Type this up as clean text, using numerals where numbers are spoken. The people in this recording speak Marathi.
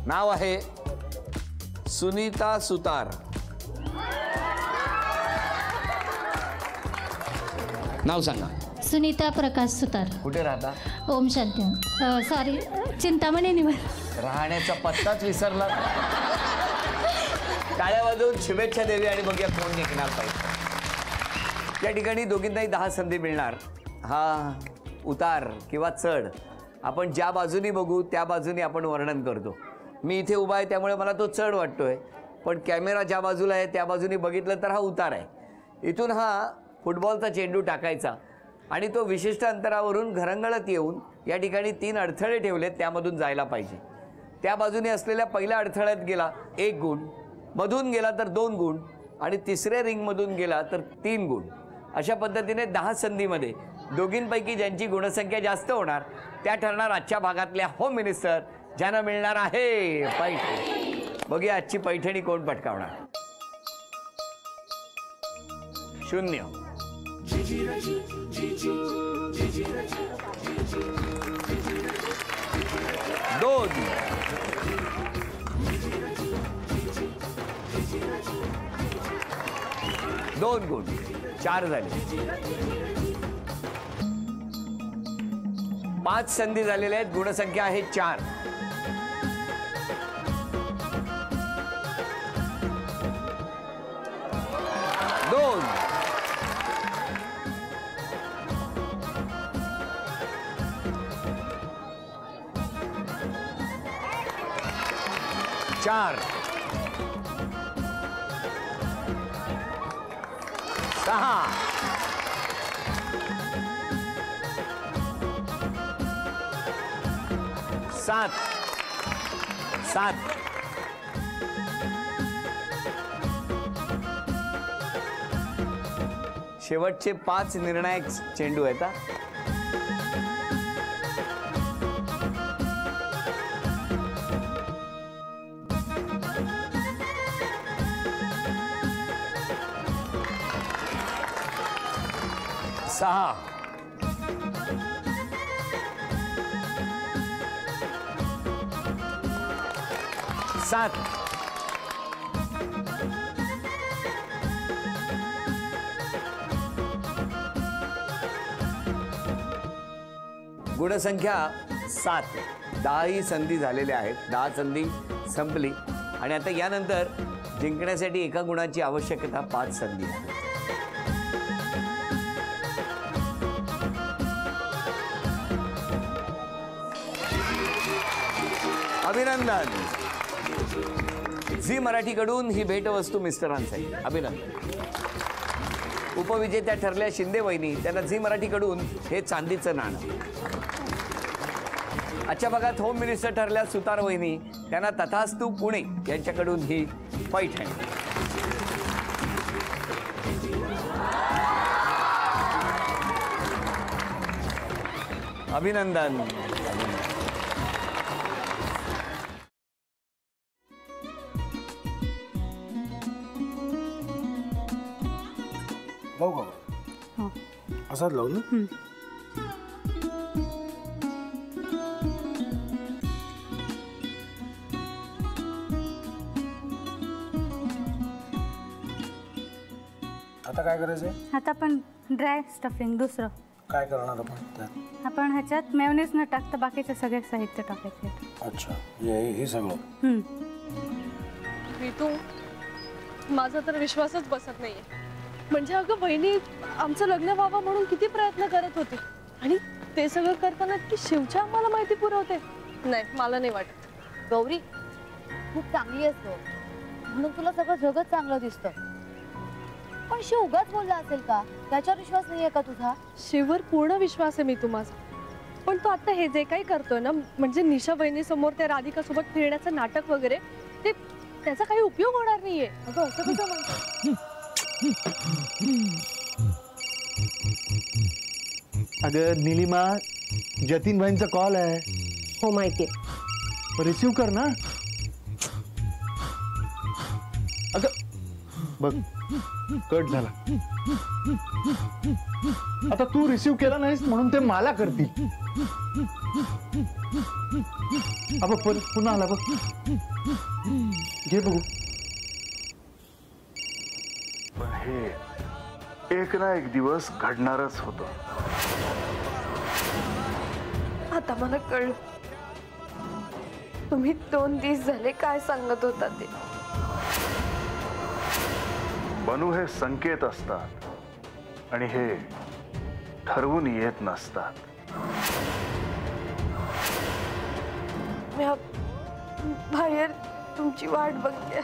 नाव आहे सुनीता सुतार. नाव सांगा. सुनीता प्रकाश सुतार. कुठे राहता? ओम शांती. सॉरी, चिंतामणी निवार. राहण्याचा पत्ताच विसरला. टाळ्या वाजवून शुभेच्छा देवी आणि बघूया कोण निघणार पाहिजे. या ठिकाणी दोघींनाही 10 संधी मिळणार. हा उतार किंवा चढ आपण ज्या बाजूनी बघू त्या बाजूनी आपण वर्णन करतो. मी इथे उभा आहे त्यामुळे मला तो चढ वाटतोय, पण कॅमेरा ज्या बाजूला आहे त्या बाजूनी बघितलं तर हा उतार आहे. इथून हा फुटबॉलचा चेंडू टाकायचा आणि तो विशिष्ट अंतरावरून घरंगळत येऊन या ठिकाणी 3 अडथळे ठेवलेत, त्यामधून जायला पाहिजे. त्या बाजूने असलेल्या पहिल्या अडथळ्यात गेला 1 गुण, मधून गेला तर 2 गुण आणि तिसऱ्या रिंगमधून गेला तर 3 गुण. अशा पद्धतीने 10 संधीमध्ये दोघींपैकी ज्यांची गुणसंख्या जास्त होणार त्या ठरणार आजच्या भागातल्या होम मिनिस्टर, ज्यांना मिळणार आहे पैठणी. बघूया आजची पैठणी कोण पटकावणार. 0 2 2 गुण, 4 झाले. 5 संधी झालेल्या आहेत, गुणसंख्या आहे 4. 2 4 6 7 7 शेवटचे 5 निर्णायक चेंडू आहेत. सहा 7 गुणसंख्या 7. 10 संधी झालेल्या आहेत. 10 संधी संपली आणि आता यानंतर जिंकण्यासाठी एका गुणाची आवश्यकता 5 संधी आहे. अभिनंदन. झी मराठीकडून ही भेटवस्तू मिस्टरांसाठी. अभिनंदन. उपविजेत्या ठरल्या शिंदे वहिनी, त्यांना झी मराठीकडून हे चांदीचं नाणं. आजच्या भागात होम मिनिस्टर ठरल्या सुतार वहिनी, त्यांना तथास्तू पुणे यांच्याकडून ही पैठणी. अभिनंदन. लावू का? असाच लावू ना. आता काय करायचंय? आता आपण ड्राय स्टफिंग दुसरं काय करणार आपण त्यात? आपण ह्याच्यात मेयोनीज न टाकता बाकीचे सगळे साहित्य टाकायचे. अच्छा, हे सगळं. ऋतू, माझा तर विश्वासच बसत नाहीये. म्हणजे अगं बहिणी आमचं लग्न व्हावं म्हणून किती प्रयत्न करत होते आणि ते सगळं करताना की शिवच्या आम्हाला माहिती पुरवते. नाही, मला नाही वाटत. गौरी खूप चांगली असतो म्हणून तुला सगळं जगत चांगलं दिसतं, पण शिव उगाच बोलला असेल का? त्याच्यावर विश्वास नाहीये का तुझा? शिववर पूर्ण विश्वास आहे मी माझा, पण तो आता हे जे काही करतोय ना, म्हणजे निशा बहिणी समोर त्या राधिका सोबत फिरण्याचं नाटक वगैरे, ते त्याचा काही उपयोग होणार नाहीये. अगं असं कसं म्हणतो? अगं नीलिमा, जतीन भाईंचा कॉल आहे. हो माहितीये. रिसीव कर ना. अगं बघ कट झाला. आता तू रिसीव्ह केला नाहीस म्हणून ते मला करतील. बघ पुन्हा आला बघ. घे बघू. पण हे एक ना एक दिवस घडणारच होतं. आता मला कळलं तुम्ही 2 दिवस झाले काय सांगत होता ते. बनू हे संकेत असतात आणि हे ठरवून येत नसतात. मी बाहेर तुमची वाट बघते.